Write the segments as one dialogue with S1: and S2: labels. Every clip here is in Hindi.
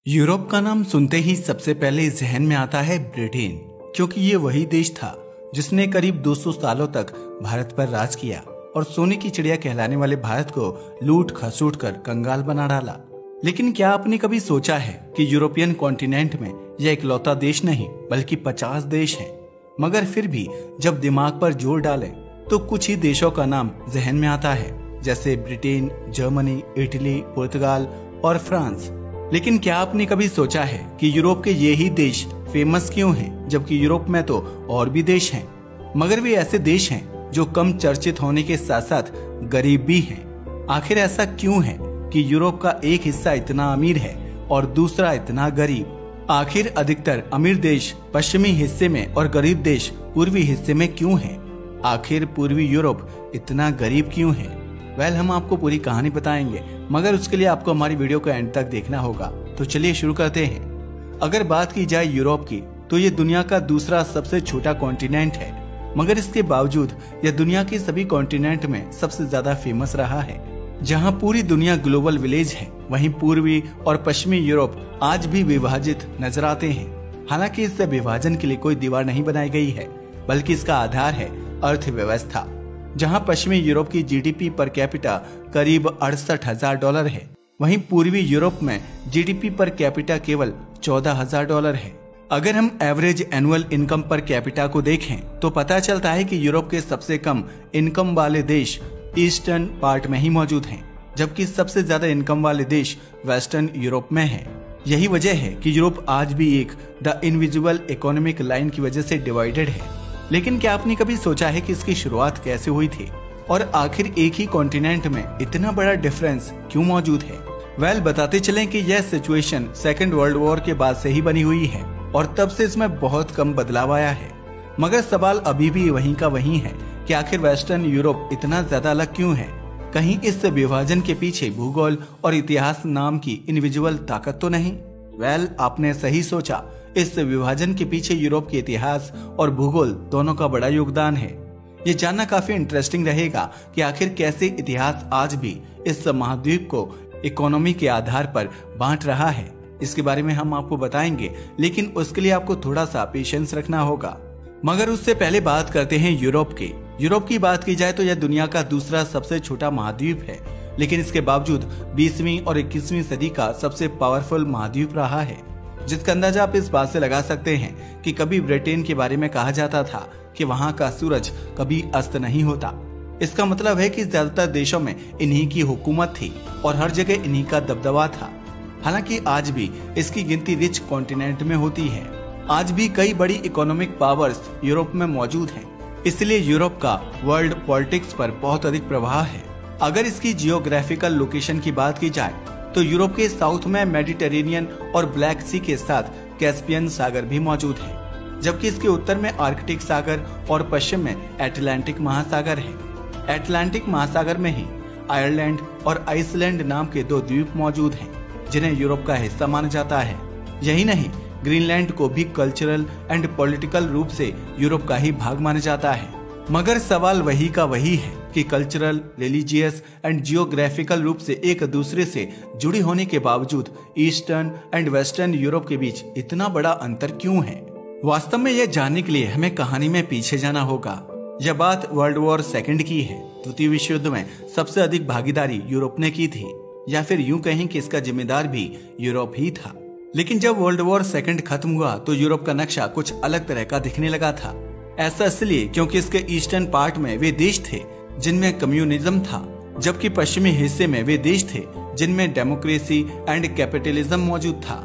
S1: यूरोप का नाम सुनते ही सबसे पहले जहन में आता है ब्रिटेन, क्योंकि ये वही देश था जिसने करीब 200 सालों तक भारत पर राज किया और सोने की चिड़िया कहलाने वाले भारत को लूट खसूट कर कंगाल बना डाला। लेकिन क्या आपने कभी सोचा है कि यूरोपियन कॉन्टिनेंट में यह इकलौता देश नहीं बल्कि 50 देश हैं। मगर फिर भी जब दिमाग पर जोर डालें तो कुछ ही देशों का नाम जहन में आता है, जैसे ब्रिटेन, जर्मनी, इटली, पुर्तगाल और फ्रांस। लेकिन क्या आपने कभी सोचा है कि यूरोप के ये ही देश फेमस क्यों हैं, जबकि यूरोप में तो और भी देश हैं, मगर वे ऐसे देश हैं जो कम चर्चित होने के साथ साथ गरीब भी हैं। आखिर ऐसा क्यों है कि यूरोप का एक हिस्सा इतना अमीर है और दूसरा इतना गरीब? आखिर अधिकतर अमीर देश पश्चिमी हिस्से में और गरीब देश पूर्वी हिस्से में क्यों हैं? आखिर पूर्वी यूरोप इतना गरीब क्यों है? हम आपको पूरी कहानी बताएंगे, मगर उसके लिए आपको हमारी वीडियो को एंड तक देखना होगा। तो चलिए शुरू करते हैं। अगर बात की जाए यूरोप की, तो ये दुनिया का दूसरा सबसे छोटा कॉन्टिनेंट है, मगर इसके बावजूद यह दुनिया के सभी कॉन्टिनेंट में सबसे ज्यादा फेमस रहा है। जहां पूरी दुनिया ग्लोबल विलेज है, वहीं पूर्वी और पश्चिमी यूरोप आज भी विभाजित नजर आते हैं। हालांकि इस विभाजन के लिए कोई दीवार नहीं बनाई गई है, बल्कि इसका आधार है अर्थव्यवस्था। जहां पश्चिमी यूरोप की जीडीपी पर कैपिटा करीब $68,000 है, वहीं पूर्वी यूरोप में जीडीपी पर कैपिटा केवल $14,000 है। अगर हम average annual income per capita को देखें तो पता चलता है कि यूरोप के सबसे कम इनकम वाले देश ईस्टर्न पार्ट में ही मौजूद हैं, जबकि सबसे ज्यादा इनकम वाले देश वेस्टर्न यूरोप में हैं। यही वजह है कि यूरोप आज भी एक द इनविजिबल इकोनॉमिक लाइन की वजह से डिवाइडेड है। लेकिन क्या आपने कभी सोचा है कि इसकी शुरुआत कैसे हुई थी और आखिर एक ही कॉन्टिनेंट में इतना बड़ा डिफरेंस क्यों मौजूद है? बताते चलें कि यह सिचुएशन सेकेंड वर्ल्ड वॉर के बाद से ही बनी हुई है और तब से इसमें बहुत कम बदलाव आया है। मगर सवाल अभी भी वहीं का वहीं है कि आखिर वेस्टर्न यूरोप इतना ज्यादा अलग क्यों है? कहीं इस विभाजन के पीछे भूगोल और इतिहास नाम की इनविजिबल ताकत तो नहीं? आपने सही सोचा। इस विभाजन के पीछे यूरोप के इतिहास और भूगोल दोनों का बड़ा योगदान है। ये जानना काफी इंटरेस्टिंग रहेगा कि आखिर कैसे इतिहास आज भी इस महाद्वीप को इकोनॉमी के आधार पर बांट रहा है। इसके बारे में हम आपको बताएंगे, लेकिन उसके लिए आपको थोड़ा सा पेशेंस रखना होगा। मगर उससे पहले बात करते हैं यूरोप की। यूरोप की बात की जाए तो यह दुनिया का दूसरा सबसे छोटा महाद्वीप है, लेकिन इसके बावजूद 20वीं और 21वीं सदी का सबसे पावरफुल महाद्वीप रहा है, जिसका अंदाजा आप इस बात से लगा सकते हैं कि कभी ब्रिटेन के बारे में कहा जाता था कि वहां का सूरज कभी अस्त नहीं होता। इसका मतलब है कि ज्यादातर देशों में इन्हीं की हुकूमत थी और हर जगह इन्हीं का दबदबा था। हालांकि आज भी इसकी गिनती रिच कॉन्टिनेंट में होती है। आज भी कई बड़ी इकोनॉमिक पावर्स यूरोप में मौजूद हैं, इसलिए यूरोप का वर्ल्ड पॉलिटिक्स पर बहुत अधिक प्रभाव है। अगर इसकी जियोग्राफिकल लोकेशन की बात की जाए तो यूरोप के साउथ में मेडिटेरेनियन और ब्लैक सी के साथ कैस्पियन सागर भी मौजूद है, जबकि इसके उत्तर में आर्कटिक सागर और पश्चिम में अटलांटिक महासागर है। अटलांटिक महासागर में ही आयरलैंड और आइसलैंड नाम के दो द्वीप मौजूद हैं, जिन्हें यूरोप का हिस्सा माना जाता है। यही नहीं, ग्रीनलैंड को भी कल्चरल एंड पॉलिटिकल रूप से यूरोप का ही भाग माना जाता है। मगर सवाल वही का वही है कि कल्चरल, रिलीजियस एंड जियोग्राफिकल रूप से एक दूसरे से जुड़ी होने के बावजूद ईस्टर्न एंड वेस्टर्न यूरोप के बीच इतना बड़ा अंतर क्यों है? वास्तव में यह जानने के लिए हमें कहानी में पीछे जाना होगा। यह बात वर्ल्ड वॉर सेकंड की है। द्वितीय विश्व युद्ध में सबसे अधिक भागीदारी यूरोप ने की थी, या फिर यूं कहें कि इसका जिम्मेदार भी यूरोप ही था। लेकिन जब वर्ल्ड वॉर सेकंड खत्म हुआ तो यूरोप का नक्शा कुछ अलग तरह का दिखने लगा था। ऐसा इसलिए क्योंकि इसके ईस्टर्न पार्ट में वे देश थे जिनमें कम्युनिज्म था, जबकि पश्चिमी हिस्से में वे देश थे जिनमें डेमोक्रेसी एंड कैपिटलिज्म मौजूद था।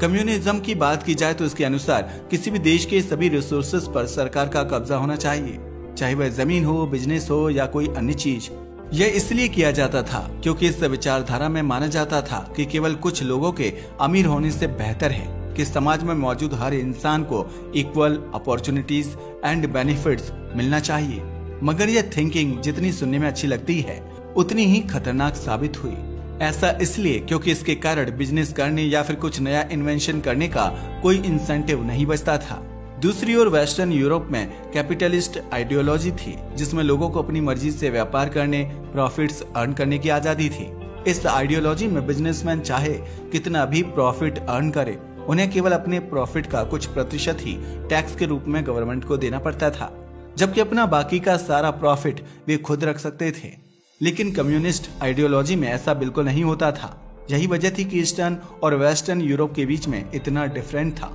S1: कम्युनिज्म की बात की जाए तो इसके अनुसार किसी भी देश के सभी रिसोर्सेज पर सरकार का कब्जा होना चाहिए, चाहे वह जमीन हो, बिजनेस हो या कोई अन्य चीज। यह इसलिए किया जाता था क्योंकि इस विचारधारा में माना जाता था कि केवल कुछ लोगों के अमीर होने से बेहतर है कि समाज में मौजूद हर इंसान को इक्वल अपॉर्चुनिटीज एंड बेनिफिट्स मिलना चाहिए। मगर यह थिंकिंग जितनी सुनने में अच्छी लगती है, उतनी ही खतरनाक साबित हुई। ऐसा इसलिए क्योंकि इसके कारण बिजनेस करने या फिर कुछ नया इन्वेंशन करने का कोई इंसेंटिव नहीं बचता था। दूसरी ओर वेस्टर्न यूरोप में कैपिटलिस्ट आइडियोलॉजी थी, जिसमें लोगों को अपनी मर्जी से व्यापार करने, प्रॉफिट्स अर्न करने की आजादी थी। इस आइडियोलॉजी में बिजनेसमैन चाहे कितना भी प्रॉफिट अर्न करे, उन्हें केवल अपने प्रॉफिट का कुछ प्रतिशत ही टैक्स के रूप में गवर्नमेंट को देना पड़ता था, जबकि अपना बाकी का सारा प्रॉफिट वे खुद रख सकते थे। लेकिन कम्युनिस्ट आइडियोलॉजी में ऐसा बिल्कुल नहीं होता था। यही वजह थी कि ईस्टर्न और वेस्टर्न यूरोप के बीच में इतना डिफरेंट था।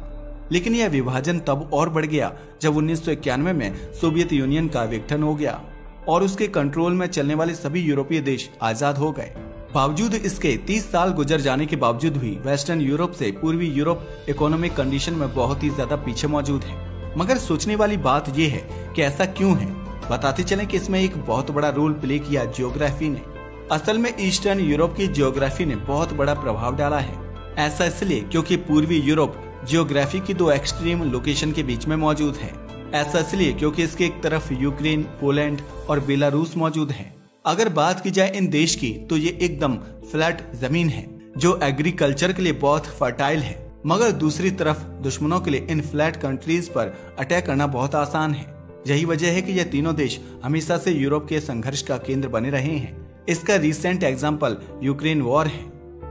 S1: लेकिन यह विभाजन तब और बढ़ गया जब 1991 में सोवियत यूनियन का विघटन हो गया और उसके कंट्रोल में चलने वाले सभी यूरोपीय देश आजाद हो गए। बावजूद इसके 30 साल गुजर जाने के बावजूद भी वेस्टर्न यूरोप से पूर्वी यूरोप इकोनॉमिक कंडीशन में बहुत ही ज्यादा पीछे मौजूद है। मगर सोचने वाली बात यह है कि ऐसा क्यों है। बताते चलें कि इसमें एक बहुत बड़ा रोल प्ले किया ज्योग्राफी ने। असल में ईस्टर्न यूरोप की ज्योग्राफी ने बहुत बड़ा प्रभाव डाला है। ऐसा इसलिए क्योंकि पूर्वी यूरोप ज्योग्राफी की दो एक्सट्रीम लोकेशन के बीच में मौजूद है। ऐसा इसलिए क्योंकि इसके एक तरफ यूक्रेन, पोलैंड और बेलारूस मौजूद है। अगर बात की जाए इन देश की तो ये एकदम फ्लैट जमीन है जो एग्रीकल्चर के लिए बहुत फर्टाइल है। मगर दूसरी तरफ दुश्मनों के लिए इन फ्लैट कंट्रीज पर अटैक करना बहुत आसान है। यही वजह है कि ये तीनों देश हमेशा से यूरोप के संघर्ष का केंद्र बने रहे हैं। इसका रिसेंट एग्जाम्पल यूक्रेन वॉर है।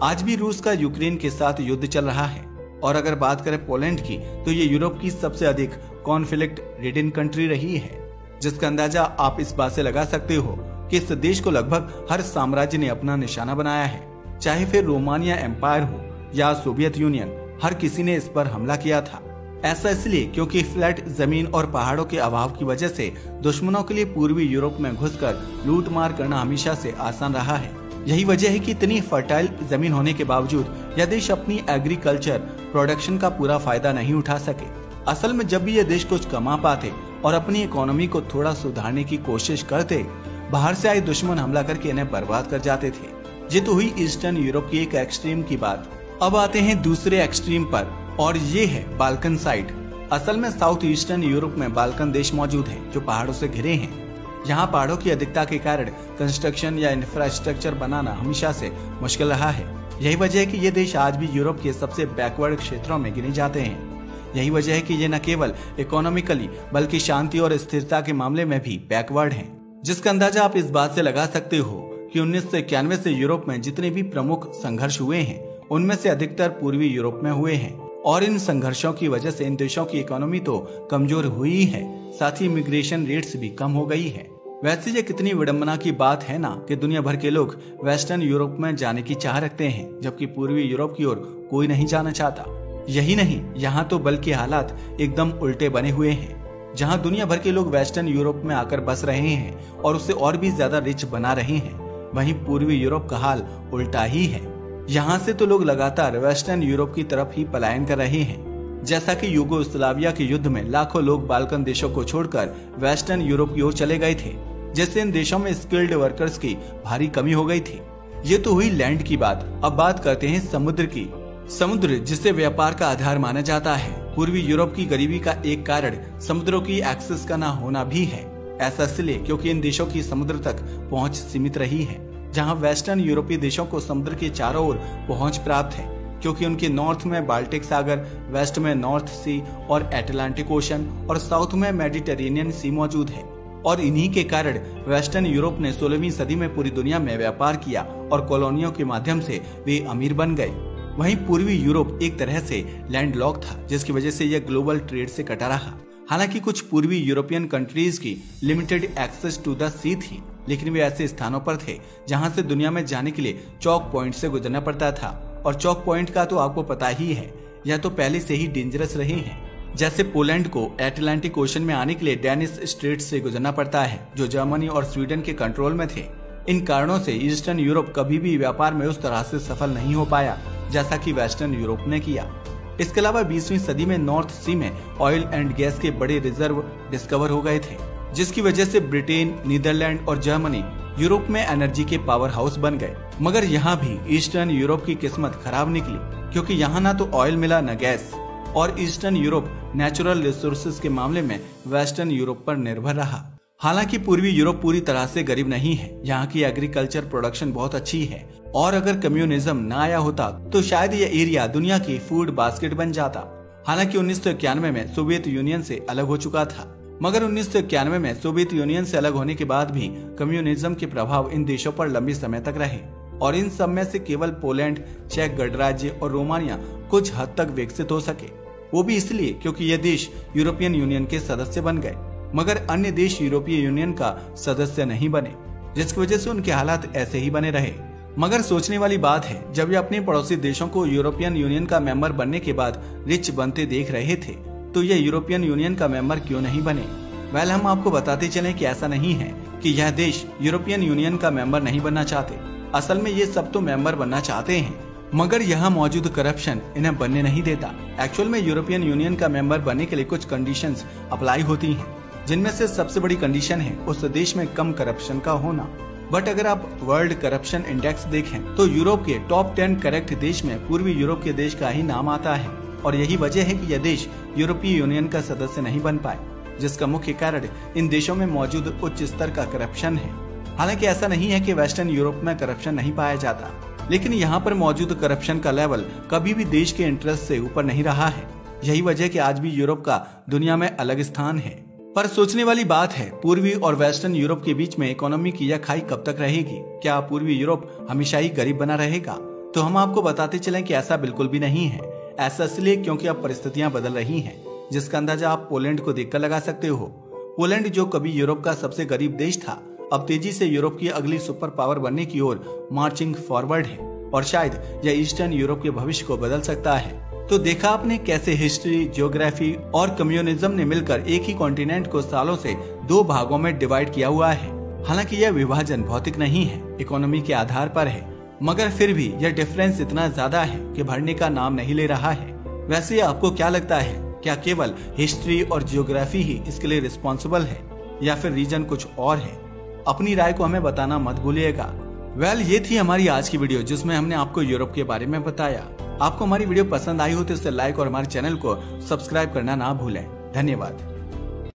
S1: आज भी रूस का यूक्रेन के साथ युद्ध चल रहा है। और अगर बात करें पोलैंड की तो ये यूरोप की सबसे अधिक कॉन्फ्लिक्ट रिडन कंट्री रही है, जिसका अंदाजा आप इस बात से लगा सकते हो कि इस देश को लगभग हर साम्राज्य ने अपना निशाना बनाया है। चाहे फिर रोमानिया एम्पायर हो या सोवियत यूनियन, हर किसी ने इस पर हमला किया था। ऐसा इसलिए क्योंकि फ्लैट जमीन और पहाड़ों के अभाव की वजह से दुश्मनों के लिए पूर्वी यूरोप में घुसकर लूट मार करना हमेशा से आसान रहा है। यही वजह है कि इतनी फर्टाइल जमीन होने के बावजूद यह देश अपनी एग्रीकल्चर प्रोडक्शन का पूरा फायदा नहीं उठा सके। असल में जब भी ये देश कुछ कमा पाते और अपनी इकोनॉमी को थोड़ा सुधारने की कोशिश करते, बाहर से आए दुश्मन हमला करके इन्हें बर्बाद कर जाते थे। ये तो हुई ईस्टर्न यूरोप की एक एक्सट्रीम की बात। अब आते हैं दूसरे एक्सट्रीम पर और ये है बाल्कन साइड। असल में साउथ ईस्टर्न यूरोप में बाल्कन देश मौजूद है जो पहाड़ों से घिरे हैं। यहाँ पहाड़ों की अधिकता के कारण कंस्ट्रक्शन या इंफ्रास्ट्रक्चर बनाना हमेशा से मुश्किल रहा है। यही वजह है कि ये देश आज भी यूरोप के सबसे बैकवर्ड क्षेत्रों में गिने जाते हैं। यही वजह है कि ये न केवल इकोनॉमिकली बल्कि शांति और स्थिरता के मामले में भी बैकवर्ड हैं, जिसका अंदाजा आप इस बात से लगा सकते हो कि 1991 से यूरोप में जितने भी प्रमुख संघर्ष हुए हैं उनमें से अधिकतर पूर्वी यूरोप में हुए हैं। और इन संघर्षों की वजह से इन देशों की इकोनॉमी तो कमजोर हुई है, साथ ही इमिग्रेशन रेट्स भी कम हो गई है। वैसे ये कितनी विडंबना की बात है ना कि दुनिया भर के लोग वेस्टर्न यूरोप में जाने की चाह रखते हैं, जबकि पूर्वी यूरोप की ओर कोई नहीं जाना चाहता। यही नहीं, यहाँ तो बल्कि हालात एकदम उल्टे बने हुए हैं। जहाँ दुनिया भर के लोग वेस्टर्न यूरोप में आकर बस रहे हैं और उसे और भी ज्यादा रिच बना रहे हैं, वहीं पूर्वी यूरोप का हाल उल्टा ही है। यहाँ से तो लोग लगातार वेस्टर्न यूरोप की तरफ ही पलायन कर रहे हैं। जैसा कि यूगोस्लाविया के युद्ध में लाखों लोग बाल्कन देशों को छोड़कर वेस्टर्न यूरोप की ओर चले गए थे, जिससे इन देशों में स्किल्ड वर्कर्स की भारी कमी हो गई थी। ये तो हुई लैंड की बात। अब बात करते हैं समुद्र की। समुद्र जिसे व्यापार का आधार माना जाता है, पूर्वी यूरोप की गरीबी का एक कारण समुद्रों की एक्सेस का न होना भी है। ऐसा इसलिए क्योंकि इन देशों की समुद्र तक पहुंच सीमित रही है, जहां वेस्टर्न यूरोपीय देशों को समुद्र के चारों ओर पहुंच प्राप्त है, क्योंकि उनके नॉर्थ में बाल्टिक सागर, वेस्ट में नॉर्थ सी और एटलांटिक ओशन और साउथ में मेडिटेरेनियन सी मौजूद है। और इन्हीं के कारण वेस्टर्न यूरोप ने 16वीं सदी में पूरी दुनिया में व्यापार किया और कॉलोनियों के माध्यम से वे अमीर बन गए। वहीं पूर्वी यूरोप एक तरह से लैंडलॉक था, जिसकी वजह से यह ग्लोबल ट्रेड से कटा रहा। हालांकि कुछ पूर्वी यूरोपियन कंट्रीज की लिमिटेड एक्सेस टू द सी थी, लेकिन वे ऐसे स्थानों पर थे जहां से दुनिया में जाने के लिए चौक पॉइंट से गुजरना पड़ता था। और चौक पॉइंट का तो आपको पता ही है, यह तो पहले से ही डेंजरस रहे हैं। जैसे पोलैंड को एटलांटिक ओशन में आने के लिए डेनिस स्ट्रेट से गुजरना पड़ता है, जो जर्मनी और स्वीडन के कंट्रोल में थे। इन कारणों से ईस्टर्न यूरोप कभी भी व्यापार में उस तरह से सफल नहीं हो पाया जैसा कि वेस्टर्न यूरोप ने किया। इसके अलावा 20वीं सदी में नॉर्थ सी में ऑयल एंड गैस के बड़े रिजर्व डिस्कवर हो गए थे, जिसकी वजह से ब्रिटेन, नीदरलैंड और जर्मनी यूरोप में एनर्जी के पावर हाउस बन गए। मगर यहाँ भी ईस्टर्न यूरोप की किस्मत खराब निकली, क्योंकि यहाँ ना तो ऑयल मिला न गैस, और ईस्टर्न यूरोप नेचुरल रिसोर्सेज के मामले में वेस्टर्न यूरोप पर निर्भर रहा। हालांकि पूर्वी यूरोप पूरी तरह से गरीब नहीं है, यहाँ की एग्रीकल्चर प्रोडक्शन बहुत अच्छी है, और अगर कम्युनिज्म न आया होता तो शायद ये एरिया दुनिया की फूड बास्केट बन जाता। हालांकि 1991 में सोवियत यूनियन से अलग हो चुका था, मगर 1991 में सोवियत यूनियन से अलग होने के बाद भी कम्युनिज्म के प्रभाव इन देशों पर लंबे समय तक रहे। और इन सब में से केवल पोलैंड, चेक गणराज्य और रोमानिया कुछ हद तक विकसित हो सके। वो भी इसलिए क्योंकि ये देश यूरोपियन यूनियन के सदस्य बन गए, मगर अन्य देश यूरोपीय यूनियन का सदस्य नहीं बने, जिसकी वजह से उनके हालात ऐसे ही बने रहे। मगर सोचने वाली बात है, जब ये अपने पड़ोसी देशों को यूरोपियन यूनियन का मेंबर बनने के बाद रिच बनते देख रहे थे, तो ये यूरोपियन यूनियन का मेंबर क्यों नहीं बने? वेल, हम आपको बताते चले कि ऐसा नहीं है कि यह देश यूरोपियन यूनियन का मेंबर नहीं बनना चाहते। असल में ये सब तो मेंबर बनना चाहते हैं, मगर यहाँ मौजूद करप्शन इन्हें बनने नहीं देता। एक्चुअल में यूरोपियन यूनियन का मेंबर बनने के लिए कुछ कंडीशंस अप्लाई होती हैं, जिनमें से सबसे बड़ी कंडीशन है उस देश में कम करप्शन का होना। बट अगर आप वर्ल्ड करप्शन इंडेक्स देखें तो यूरोप के टॉप 10 करेक्ट देश में पूर्वी यूरोप के देश का ही नाम आता है, और यही वजह है कि यह देश यूरोपीय यूनियन का सदस्य नहीं बन पाए, जिसका मुख्य कारण इन देशों में मौजूद उच्च स्तर का करप्शन है। हालांकि ऐसा नहीं है कि वेस्टर्न यूरोप में करप्शन नहीं पाया जाता, लेकिन यहाँ पर मौजूद करप्शन का लेवल कभी भी देश के इंटरेस्ट से ऊपर नहीं रहा है। यही वजह कि आज भी यूरोप का दुनिया में अलग स्थान है। पर सोचने वाली बात है, पूर्वी और वेस्टर्न यूरोप के बीच में इकोनॉमी की यह खाई कब तक रहेगी? क्या पूर्वी यूरोप हमेशा ही गरीब बना रहेगा? तो हम आपको बताते चलें कि ऐसा बिल्कुल भी नहीं है। ऐसा इसलिए क्योंकि अब परिस्थितियां बदल रही हैं, जिसका अंदाजा आप पोलैंड को देखकर लगा सकते हो। पोलैंड जो कभी यूरोप का सबसे गरीब देश था, अब तेजी से यूरोप की अगली सुपर पावर बनने की ओर मार्चिंग फॉरवर्ड है, और शायद यह ईस्टर्न यूरोप के भविष्य को बदल सकता है। तो देखा आपने कैसे हिस्ट्री, ज्योग्राफी और कम्युनिज्म ने मिलकर एक ही कॉन्टिनेंट को सालों से दो भागों में डिवाइड किया हुआ है। हालांकि यह विभाजन भौतिक नहीं है, इकोनॉमी के आधार पर है, मगर फिर भी यह डिफरेंस इतना ज्यादा है कि भरने का नाम नहीं ले रहा है। वैसे आपको क्या लगता है, क्या केवल हिस्ट्री और जियोग्राफी ही इसके लिए रिस्पॉन्सिबल है, या फिर रीजन कुछ और है? अपनी राय को हमें बताना मत भूलिएगा। वेल, ये थी हमारी आज की वीडियो, जिसमें हमने आपको यूरोप के बारे में बताया। आपको हमारी वीडियो पसंद आई हो तो इसे लाइक और हमारे चैनल को सब्सक्राइब करना ना भूलें। धन्यवाद।